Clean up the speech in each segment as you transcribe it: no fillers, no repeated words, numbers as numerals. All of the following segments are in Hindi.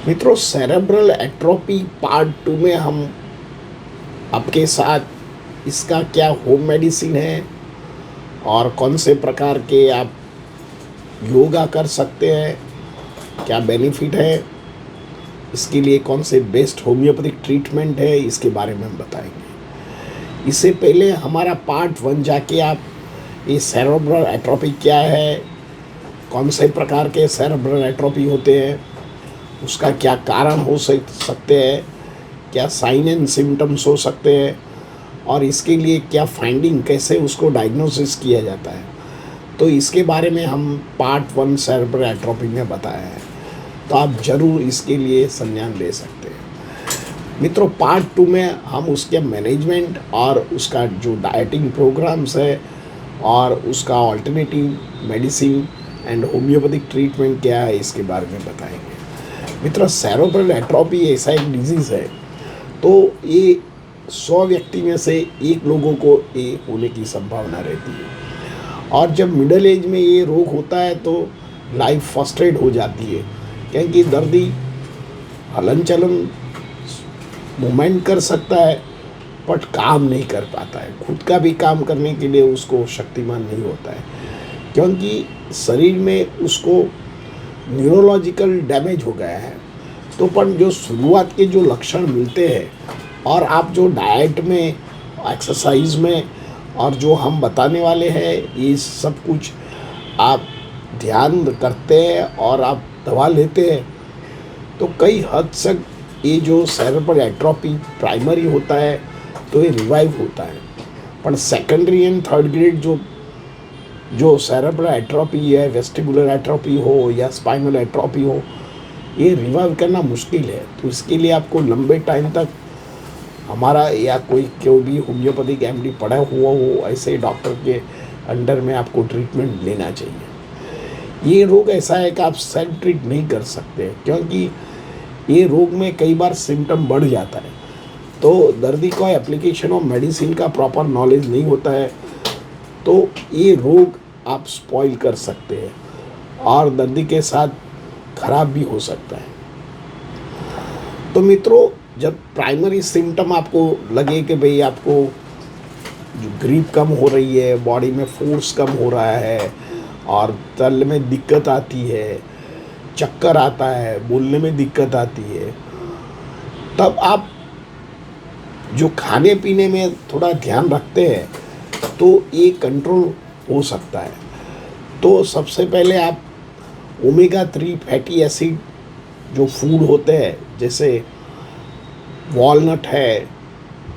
मित्रों, सेरेब्रल एट्रोपी पार्ट 2 में हम आपके साथ इसका क्या होम मेडिसिन है और कौन से प्रकार के आप योगा कर सकते हैं, क्या बेनिफिट है, इसके लिए कौन से बेस्ट होम्योपैथिक ट्रीटमेंट है, इसके बारे में हम बताएंगे। इससे पहले हमारा पार्ट 1 जाके आप ये सेरेब्रल एट्रोपी क्या है, कौन से प्रकार के सेरेब्रल एट्रोपी होते हैं, उसका क्या कारण हो सकते हैं, क्या साइन एंड सिम्टम्स हो सकते हैं और इसके लिए क्या फाइंडिंग, कैसे उसको डायग्नोसिस किया जाता है, तो इसके बारे में हम पार्ट 1 सेरेब्रल एट्रोपी में बताया है। तो आप ज़रूर इसके लिए संज्ञान ले सकते हैं। मित्रों, पार्ट 2 में हम उसके मैनेजमेंट और उसका जो डाइटिंग प्रोग्राम्स है और उसका alternative medicine and homeopathic treatment क्या है, इसके बारे में बताएंगे। मित्रों, सेरेब्रल एट्रोपी ऐसा एक डिजीज़ है, तो ये 100 व्यक्ति में से 1 लोगों को ये होने की संभावना रहती है। और जब मिडिल एज में ये रोग होता है तो लाइफ फ्रस्ट्रेट हो जाती है, क्योंकि दर्दी हलन चलन मूवमेंट कर सकता है बट काम नहीं कर पाता है, खुद का भी काम करने के लिए उसको शक्तिमान नहीं होता है, क्योंकि शरीर में उसको न्यूरोलॉजिकल डैमेज हो गया है। तो पर जो शुरुआत के जो लक्षण मिलते हैं और आप जो डाइट में, एक्सरसाइज में और जो हम बताने वाले हैं, ये सब कुछ आप ध्यान करते हैं और आप दवा लेते हैं, तो कई हद तक ये जो सेरेब्रल एट्रोपी प्राइमरी होता है तो ये रिवाइव होता है। पर सेकेंडरी एंड थर्ड ग्रेड जो सेरेब्रल एट्रोपी है, वेस्टिबुलर एट्रोपी हो या स्पाइनल एट्रोपी हो, ये रिवाइव करना मुश्किल है। तो इसके लिए आपको लंबे टाइम तक हमारा या कोई भी होम्योपैथिक एमडी पढ़ा हुआ हो ऐसे डॉक्टर के अंडर में आपको ट्रीटमेंट लेना चाहिए। ये रोग ऐसा है कि आप सेल्फ ट्रीट नहीं कर सकते, क्योंकि ये रोग में कई बार सिम्टम बढ़ जाता है, तो दर्दी को एप्लीकेशन ऑफ मेडिसिन का प्रॉपर नॉलेज नहीं होता है, तो ये रोग आप स्पॉइल कर सकते हैं और दर्दी के साथ खराब भी हो सकता है। तो मित्रों, जब प्राइमरी सिम्टम आपको लगे कि भाई आपको जो ग्रीप कम हो रही है, बॉडी में फोर्स कम हो रहा है और चलने में दिक्कत आती है, चक्कर आता है, बोलने में दिक्कत आती है, तब आप जो खाने पीने में थोड़ा ध्यान रखते हैं तो ये कंट्रोल हो सकता है। तो सबसे पहले आप ओमेगा 3 फैटी एसिड जो फूड होते हैं, जैसे वॉलनट है,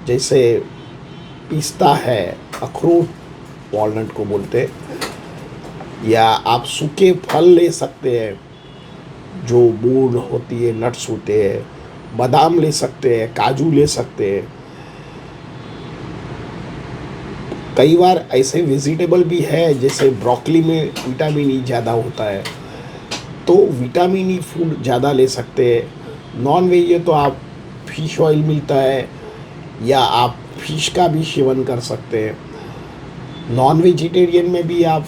जैसे पिस्ता है, अखरोट वॉलनट को बोलते हैं, या आप सूखे फल ले सकते हैं, जो मूंग होती है, नट्स होते हैं, बादाम ले सकते हैं, काजू ले सकते हैं। कई बार ऐसे वेजिटेबल भी है, जैसे ब्रोकली में विटामिन ई ज़्यादा होता है, तो विटामिन ई फूड ज़्यादा ले सकते हैं। नॉन वेज है तो आप फिश ऑयल मिलता है या आप फिश का भी सेवन कर सकते हैं। नॉन वेजिटेरियन में भी आप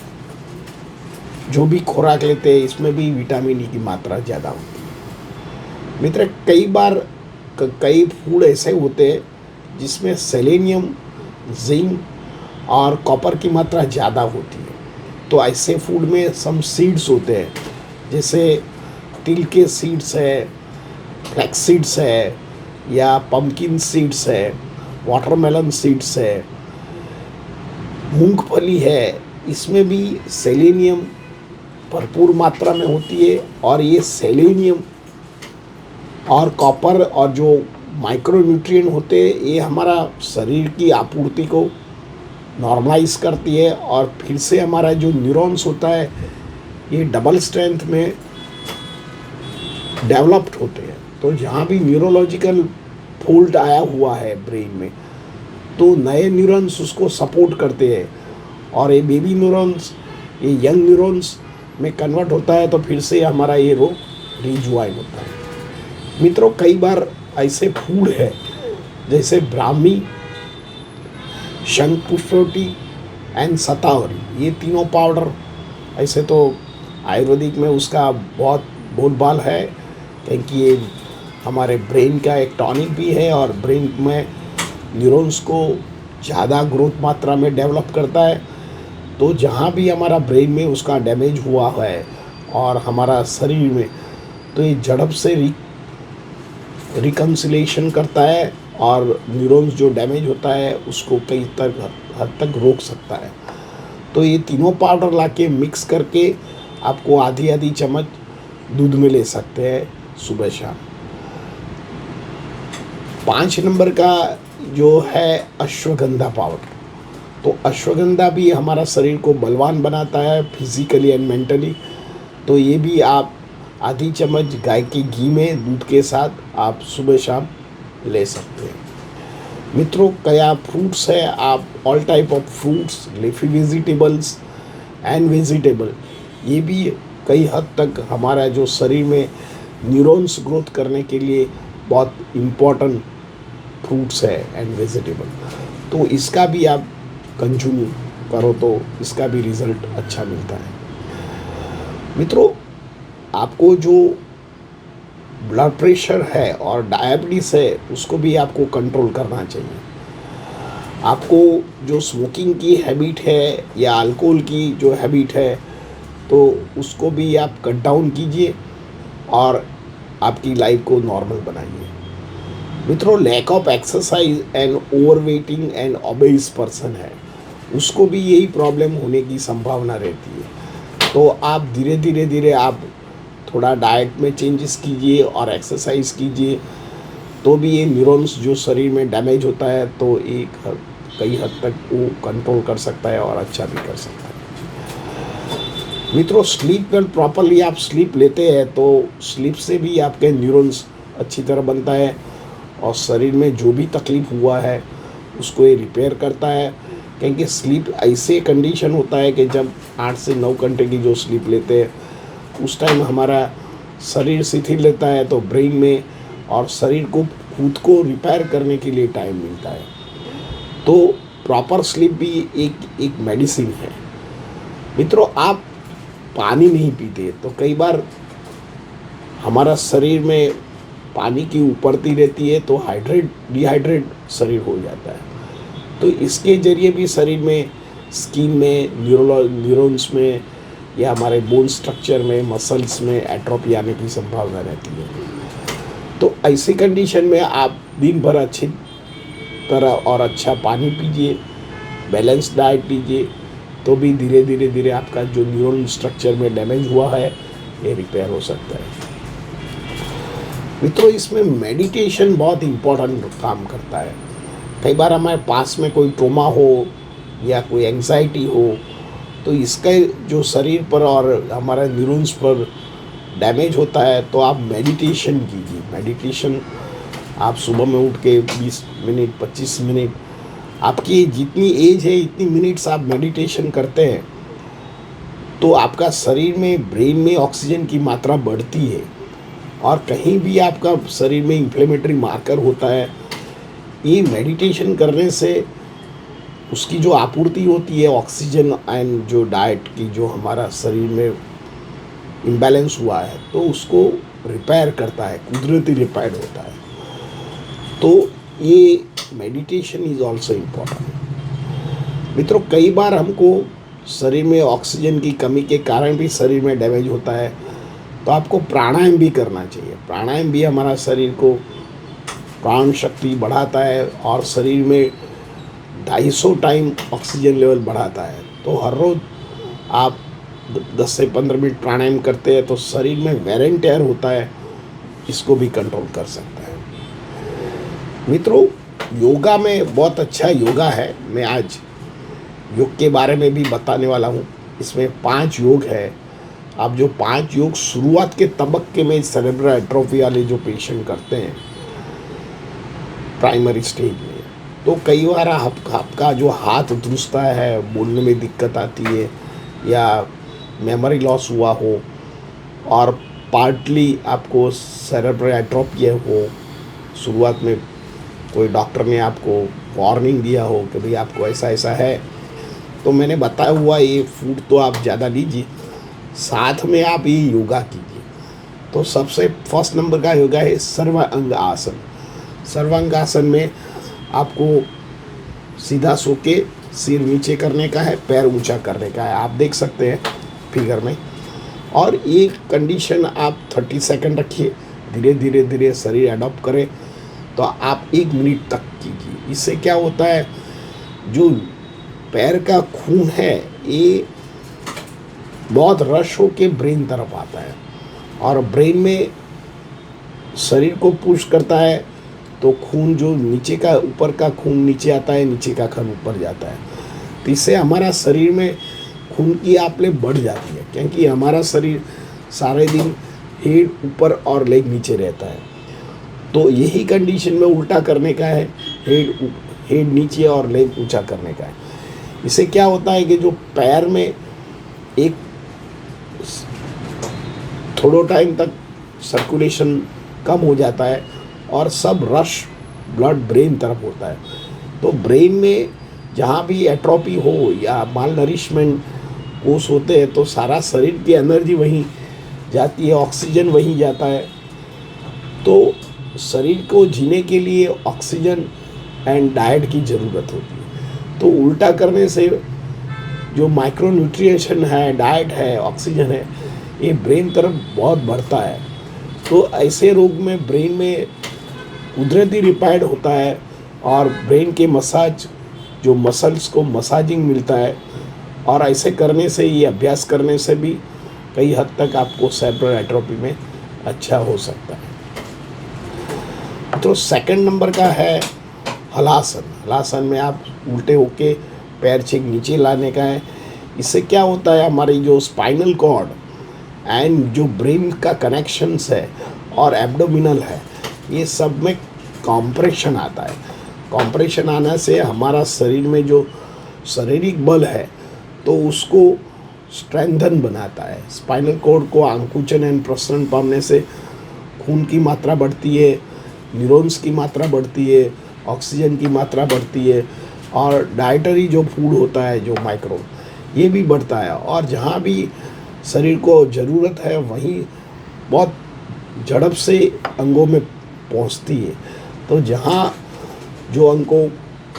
जो भी खुराक लेते हैं, इसमें भी विटामिन ई की मात्रा ज़्यादा होती है। मित्र, कई बार कई फूड ऐसे होते हैं जिसमें सेलेनियम, जिंक और कॉपर की मात्रा ज़्यादा होती है, तो ऐसे फूड में सम सीड्स होते हैं, जैसे तिल के सीड्स है, फ्लैक्स सीड्स है, या पम्पकिन सीड्स है, वाटरमेलन सीड्स है, मूंगफली है, इसमें भी सेलेनियम भरपूर मात्रा में होती है। और ये सेलेनियम और कॉपर और जो माइक्रोन्यूट्रिएंट होते हैं, ये हमारा शरीर की आपूर्ति को नॉर्मलाइज करती है और फिर से हमारा जो न्यूरॉन्स होता है ये डबल स्ट्रेंथ में डेवलप्ड होते हैं। तो जहाँ भी न्यूरोलॉजिकल फॉल्ट आया हुआ है ब्रेन में, तो नए न्यूरॉन्स उसको सपोर्ट करते हैं और ये बेबी न्यूरॉन्स ये यंग न्यूरॉन्स में कन्वर्ट होता है, तो फिर से हमारा ये रोग रिज्वाइन होता है। मित्रों, कई बार ऐसे फूड है जैसे ब्राह्मी, शंखपुष्पोटी एंड शतावरी, ये तीनों पाउडर, ऐसे तो आयुर्वेदिक में उसका बहुत बोलबाल है, क्योंकि ये हमारे ब्रेन का एक टॉनिक भी है और ब्रेन में न्यूरॉन्स को ज़्यादा ग्रोथ मात्रा में डेवलप करता है। तो जहाँ भी हमारा ब्रेन में उसका डैमेज हुआ है और हमारा शरीर में, तो ये झड़प से रिकन्सिलेशन करता है और न्यूरॉन्स जो डैमेज होता है उसको कई हद तक रोक सकता है। तो ये तीनों पाउडर लाके मिक्स करके आपको आधी आधी चम्मच दूध में ले सकते हैं सुबह शाम। 5 नंबर का जो है अश्वगंधा पाउडर। तो अश्वगंधा भी हमारा शरीर को बलवान बनाता है फिजिकली एंड मेंटली। तो ये भी आप आधी चम्मच गाय के घी में दूध के साथ आप सुबह शाम ले सकते हैं। मित्रों, कया फ्रूट्स है, आप all type of fruits, leafy vegetables and vegetable, ये भी कई हद तक हमारा जो शरीर में न्यूरॉन्स ग्रोथ करने के लिए बहुत इम्पोर्टेंट फ्रूट्स है एंड वेजिटेबल। तो इसका भी आप कंज्यूम करो तो इसका भी रिज़ल्ट अच्छा मिलता है। मित्रों, आपको जो ब्लड प्रेशर है और डायबिटीज़ है उसको भी आपको कंट्रोल करना चाहिए। आपको जो स्मोकिंग की हैबिट है या अल्कोहल की जो हैबिट है, तो उसको भी आप कट डाउन कीजिए और आपकी लाइफ को नॉर्मल बनाइए। मित्रों, lack of exercise and overweighting and obese person है, उसको भी यही प्रॉब्लम होने की संभावना रहती है। तो आप धीरे धीरे आप थोड़ा डाइट में चेंजेस कीजिए और एक्सरसाइज कीजिए, तो भी ये न्यूरॉन्स जो शरीर में डैमेज होता है तो कई हद तक वो कंट्रोल कर सकता है और अच्छा भी कर सकता है। मित्रों, स्लीप वेल प्रॉपरली आप स्लीप लेते हैं तो स्लीप से भी आपके न्यूरॉन्स अच्छी तरह बनता है और शरीर में जो भी तकलीफ हुआ है उसको ये रिपेयर करता है। क्योंकि स्लीप ऐसे कंडीशन होता है कि जब 8 से 9 घंटे की जो स्लीप लेते हैं उस टाइम हमारा शरीर शिथिल लेता है, तो ब्रेन में और शरीर को खुद को रिपेयर करने के लिए टाइम मिलता है। तो प्रॉपर स्लीप भी एक मेडिसिन है। मित्रों, आप पानी नहीं पीते तो कई बार हमारा शरीर में पानी की उपरती रहती है, तो डिहाइड्रेट शरीर हो जाता है। तो इसके ज़रिए भी शरीर में, स्किन में, न्यूरॉन्स में या हमारे बोन स्ट्रक्चर में, मसल्स में एट्रोफी आने की संभावना रहती है। तो ऐसी कंडीशन में आप दिन भर अच्छी तरह और अच्छा पानी पीजिए, बैलेंस डाइट लीजिए, तो भी धीरे धीरे आपका जो न्यूरल स्ट्रक्चर में डैमेज हुआ है ये रिपेयर हो सकता है। मित्रों, इसमें मेडिटेशन बहुत इम्पोर्टेंट काम करता है। कई बार हमारे पास में कोई ट्रोमा हो या कोई एंग्जाइटी हो, तो इसका जो शरीर पर और हमारे न्यूरॉन्स पर डैमेज होता है, तो आप मेडिटेशन कीजिए। मेडिटेशन आप सुबह में उठ के 20 मिनट 25 मिनट, आपकी जितनी एज है इतनी मिनट्स आप मेडिटेशन करते हैं, तो आपका शरीर में, ब्रेन में ऑक्सीजन की मात्रा बढ़ती है और कहीं भी आपका शरीर में इन्फ्लेमेटरी मार्कर होता है, ये मेडिटेशन करने से उसकी जो आपूर्ति होती है ऑक्सीजन एंड जो डाइट की, जो हमारा शरीर में इम्बैलेंस हुआ है, तो उसको रिपेयर करता है, कुदरती रिपेयर होता है। तो ये मेडिटेशन इज़ ऑल्सो इम्पोर्टेंट। मित्रों, कई बार हमको शरीर में ऑक्सीजन की कमी के कारण भी शरीर में डैमेज होता है, तो आपको प्राणायाम भी करना चाहिए। प्राणायाम भी हमारा शरीर को प्राण शक्ति बढ़ाता है और शरीर में 250 टाइम ऑक्सीजन लेवल बढ़ाता है। तो हर रोज़ आप 10 से 15 मिनट प्राणायाम करते हैं तो शरीर में वेर एंड टेयर होता है, इसको भी कंट्रोल कर सकता है। मित्रों, योगा में बहुत अच्छा योगा है। मैं आज योग के बारे में भी बताने वाला हूँ। इसमें 5 योग है। आप जो 5 योग शुरुआत के तबक्के में सेरेब्रल एट्रोफी वाले जो पेशेंट करते हैं प्राइमरी स्टेज में, तो कई बार आपका जो हाथ धुसता है, बोलने में दिक्कत आती है या मेमोरी लॉस हुआ हो और पार्टली आपको सेरेब्रल एट्रोफी हो, शुरुआत में कोई डॉक्टर ने आपको वार्निंग दिया हो कि भाई आपको ऐसा ऐसा है, तो मैंने बताया हुआ ये फूड तो आप ज़्यादा लीजिए, साथ में आप ये योगा कीजिए। तो सबसे फर्स्ट नंबर का योगा है सर्वांग आसन। सर्वांग आसन में आपको सीधा सो के सिर नीचे करने का है, पैर ऊंचा करने का है, आप देख सकते हैं फिगर में। और ये कंडीशन आप 30 सेकंड रखिए, धीरे धीरे धीरे शरीर अडॉप्ट करे, तो आप 1 मिनट तक कीजिए। इससे क्या होता है, जो पैर का खून है ये बहुत रश होके ब्रेन तरफ आता है, और ब्रेन में शरीर को पुश करता है, तो खून जो नीचे का, ऊपर का खून नीचे आता है, नीचे का खून ऊपर जाता है। तो इससे हमारा शरीर में खून की आपले बढ़ जाती है, क्योंकि हमारा शरीर सारे दिन हेड ऊपर और लेग नीचे रहता है। तो यही कंडीशन में उल्टा करने का है, हेड नीचे और लेग ऊंचा करने का है। इससे क्या होता है कि जो पैर में एक थोड़ा टाइम तक सर्कुलेशन कम हो जाता है और सब रश ब्लड ब्रेन तरफ होता है। तो ब्रेन में जहाँ भी एट्रोपी हो या माल नरिशमेंट कोस होते हैं, तो सारा शरीर की एनर्जी वहीं जाती है, ऑक्सीजन वहीं जाता है। तो शरीर को जीने के लिए ऑक्सीजन एंड डाइट की ज़रूरत होती है। तो उल्टा करने से जो माइक्रो न्यूट्रिएशन है, डाइट है, ऑक्सीजन है, ये ब्रेन तरफ बहुत बढ़ता है। तो ऐसे रोग में ब्रेन में कुदरती रिपेयर होता है, और ब्रेन के मसाज, जो मसल्स को मसाजिंग मिलता है, और ऐसे करने से, ये अभ्यास करने से भी कई हद तक आपको सेरेब्रल एट्रोफी में अच्छा हो सकता है। तो सेकंड नंबर का है हलासन। हलासन में आप उल्टे होके पैर छेक नीचे लाने का है। इससे क्या होता है, हमारी जो स्पाइनल कॉर्ड एंड जो ब्रेन का कनेक्शंस है और एब्डोमिनल है, ये सब में कॉम्प्रेशन आता है। कॉम्प्रेशन आने से हमारा शरीर में जो शारीरिक बल है, तो उसको स्ट्रेंथन बनाता है। स्पाइनल कॉर्ड को आंकुचन एंड प्रसरण पाने से खून की मात्रा बढ़ती है, न्यूरॉन्स की मात्रा बढ़ती है, ऑक्सीजन की मात्रा बढ़ती है, और डाइटरी जो फूड होता है, जो माइक्रो, ये भी बढ़ता है। और जहाँ भी शरीर को ज़रूरत है वहीं बहुत झड़प से अंगों में पहुँचती है। तो जहाँ जो अंग को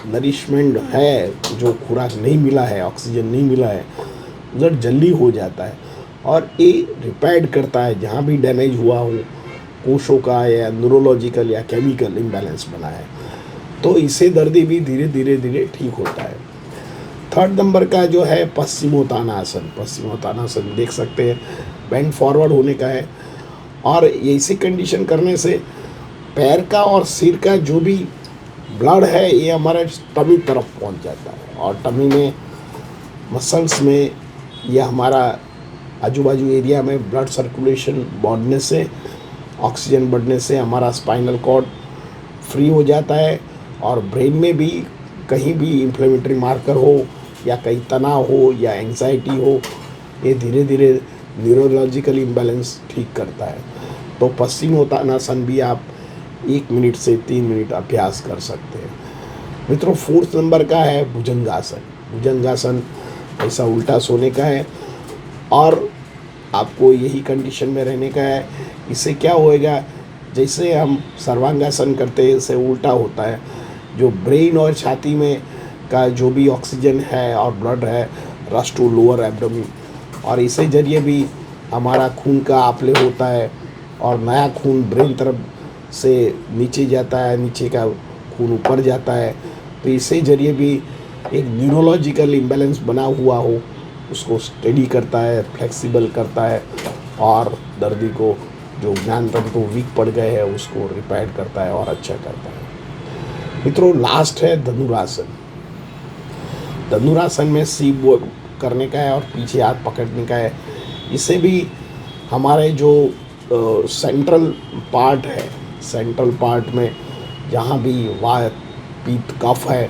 नरिशमेंट है, जो खुराक नहीं मिला है, ऑक्सीजन नहीं मिला है, उधर जल्दी हो जाता है, और ये रिपेयर करता है जहाँ भी डैमेज हुआ हो, कोशों का या न्यूरोलॉजिकल या केमिकल इम्बैलेंस बना है। तो इससे दर्द भी धीरे धीरे धीरे ठीक होता है। थर्ड नंबर का जो है पश्चिमोत्तानासन। पश्चिमोत्तानासन देख सकते हैं, बेंड फॉरवर्ड होने का है, और ऐसी कंडीशन करने से पैर का और सिर का जो भी ब्लड है, ये हमारे टमी तरफ पहुंच जाता है, और टमी में मसल्स में या हमारा आजू बाजू एरिया में ब्लड सर्कुलेशन बढ़ने से, ऑक्सीजन बढ़ने से हमारा स्पाइनल कॉर्ड फ्री हो जाता है, और ब्रेन में भी कहीं भी इन्फ्लेमेटरी मार्कर हो या कहीं तनाव हो या एंग्जाइटी हो, ये धीरे धीरे न्यूरोलॉजिकल इम्बैलेंस ठीक करता है। तो पश्चिमोत्तानासन भी आप 1 मिनट से 3 मिनट अभ्यास कर सकते हैं। मित्रों, फोर्थ नंबर का है भुजंगासन। भुजंगासन ऐसा उल्टा सोने का है, और आपको यही कंडीशन में रहने का है। इससे क्या होएगा, जैसे हम सर्वांगासन करते हैं, इससे उल्टा होता है, जो ब्रेन और छाती में का जो भी ऑक्सीजन है और ब्लड है, रश टू लोअर एब्डोमेन, और इसे जरिए भी हमारा खून का आपले होता है, और नया खून ब्रेन तरफ से नीचे जाता है, नीचे का खून ऊपर जाता है। तो इसे जरिए भी एक न्यूरोलॉजिकल इम्बैलेंस बना हुआ हो, उसको स्टेडी करता है, फ्लेक्सिबल करता है, और दर्दी को जो ज्ञान तंत्र वीक पड़ गए हैं उसको रिपेयर करता है और अच्छा करता है। मित्रों, लास्ट है धनुरासन। धनुरासन में सीप करने का है और पीछे हाथ पकड़ने का है। इससे भी हमारे जो सेंट्रल पार्ट है, सेंट्रल पार्ट में जहाँ भी वात, पित्त, कफ है,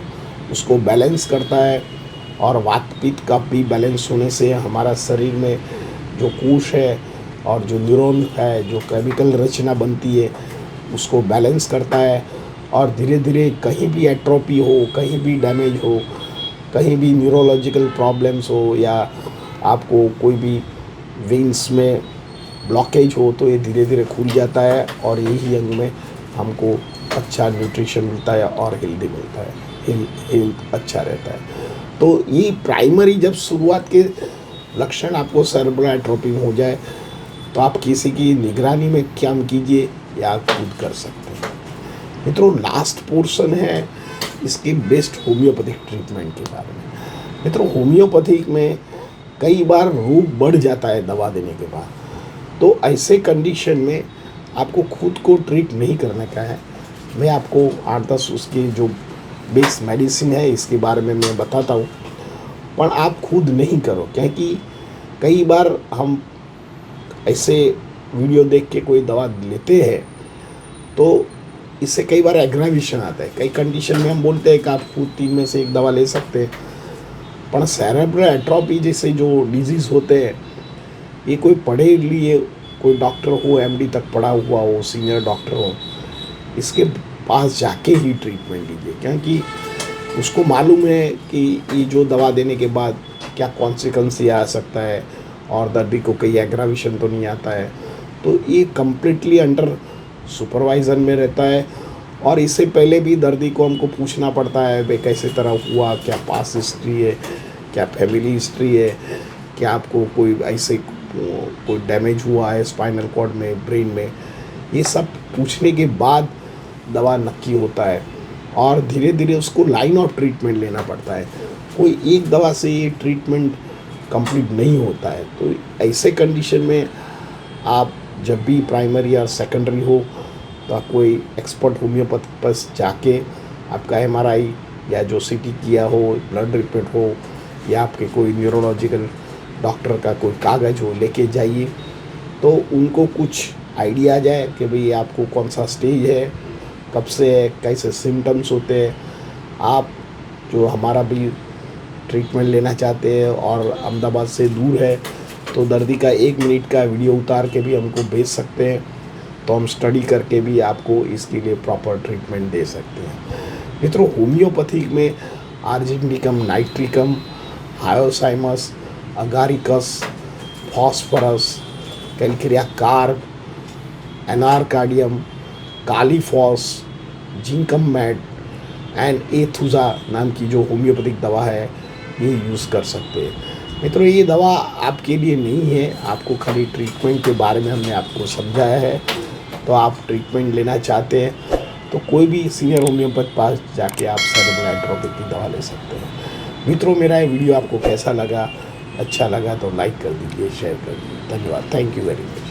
उसको बैलेंस करता है, और वात पित्त का भी बैलेंस होने से हमारा शरीर में जो कोश है और जो न्यूरॉन है, जो केमिकल रचना बनती है, उसको बैलेंस करता है। और धीरे धीरे कहीं भी एट्रोपी हो, कहीं भी डैमेज हो, कहीं भी न्यूरोलॉजिकल प्रॉब्लम्स हो, या आपको कोई भी वेन्स में ब्लॉकेज हो, तो ये धीरे धीरे खुल जाता है और यही अंग में हमको अच्छा न्यूट्रिशन मिलता है और हेल्दी मिलता है, हेल्थ अच्छा रहता है। तो ये प्राइमरी जब शुरुआत के लक्षण आपको सेरेब्रल एट्रोपी में हो जाए, तो आप किसी की निगरानी में काम कीजिए या खुद कर सकते हैं। मित्रों, लास्ट पोर्शन है इसके बेस्ट होम्योपैथिक ट्रीटमेंट के बारे में। मित्रों, होम्योपैथिक में कई बार रोग बढ़ जाता है दवा देने के बाद, तो ऐसे कंडीशन में आपको खुद को ट्रीट नहीं करने का है। मैं आपको 8-10 उसके जो बेस मेडिसिन है इसके बारे में मैं बताता हूँ, पर आप खुद नहीं करो, क्योंकि कई बार हम ऐसे वीडियो देख के कोई दवा लेते हैं तो इससे कई बार एग्रावेशन आता है। कई कंडीशन में हम बोलते हैं कि आप खुद 3 में से 1 दवा ले सकते हैं, पर सेरेब्रल एट्रोपी जैसे जो डिजीज़ होते हैं, ये कोई पढ़े लिए कोई डॉक्टर हो, एमडी तक पढ़ा हुआ हो, सीनियर डॉक्टर हो, इसके पास जाके ही ट्रीटमेंट लीजिए, क्योंकि उसको मालूम है कि ये जो दवा देने के बाद क्या कॉन्सिक्वेंस आ सकता है और दर्दी को कहीं एग्रावेशन तो नहीं आता है। तो ये कम्प्लीटली अंडर सुपरवाइजन में रहता है, और इससे पहले भी दर्दी को हमको पूछना पड़ता है भाई कैसे तरह हुआ, क्या पास हिस्ट्री है, क्या फैमिली हिस्ट्री है, क्या आपको कोई ऐसे कोई डैमेज हुआ है स्पाइनल कॉर्ड में, ब्रेन में। ये सब पूछने के बाद दवा नक्की होता है, और धीरे धीरे उसको लाइन ऑफ ट्रीटमेंट लेना पड़ता है। कोई एक दवा से ये ट्रीटमेंट कंप्लीट नहीं होता है। तो ऐसे कंडीशन में आप जब भी प्राइमरी और सेकेंडरी हो, तो कोई एक्सपर्ट होम्योपैथ पास जाके आपका एमआरआई या जो सीटी किया हो, ब्लड रिपोर्ट हो, या आपके कोई न्यूरोलॉजिकल डॉक्टर का कोई कागज़ हो, लेके जाइए, तो उनको कुछ आइडिया आ जाए कि भाई आपको कौन सा स्टेज है, कब से है, कैसे सिम्टम्स होते हैं। आप जो हमारा भी ट्रीटमेंट लेना चाहते हैं और अहमदाबाद से दूर है, तो दर्दी का 1 मिनट का वीडियो उतार के भी हमको भेज सकते हैं, तो हम स्टडी करके भी आपको इसके लिए प्रॉपर ट्रीटमेंट दे सकते हैं। मित्रों, होम्योपैथिक में argenticum nitricum, hyoscyamus, agaricus, phosphorus, calcarea carb, anacardium, kali phos, zincum met and aethusa नाम की जो होम्योपैथिक दवा है, ये यूज़ कर सकते हैं। मित्रों, ये दवा आपके लिए नहीं है, आपको खाली ट्रीटमेंट के बारे में हमने आपको समझाया है। तो आप ट्रीटमेंट लेना चाहते हैं तो कोई भी सीनियर होम्योपैथ पास जाके आप सेरेब्रल एट्रोपी की दवा ले सकते हैं। मित्रों, मेरा ये वीडियो आपको कैसा लगा? अच्छा लगा तो लाइक कर दीजिए, शेयर कर दीजिए। धन्यवाद। Thank you very much.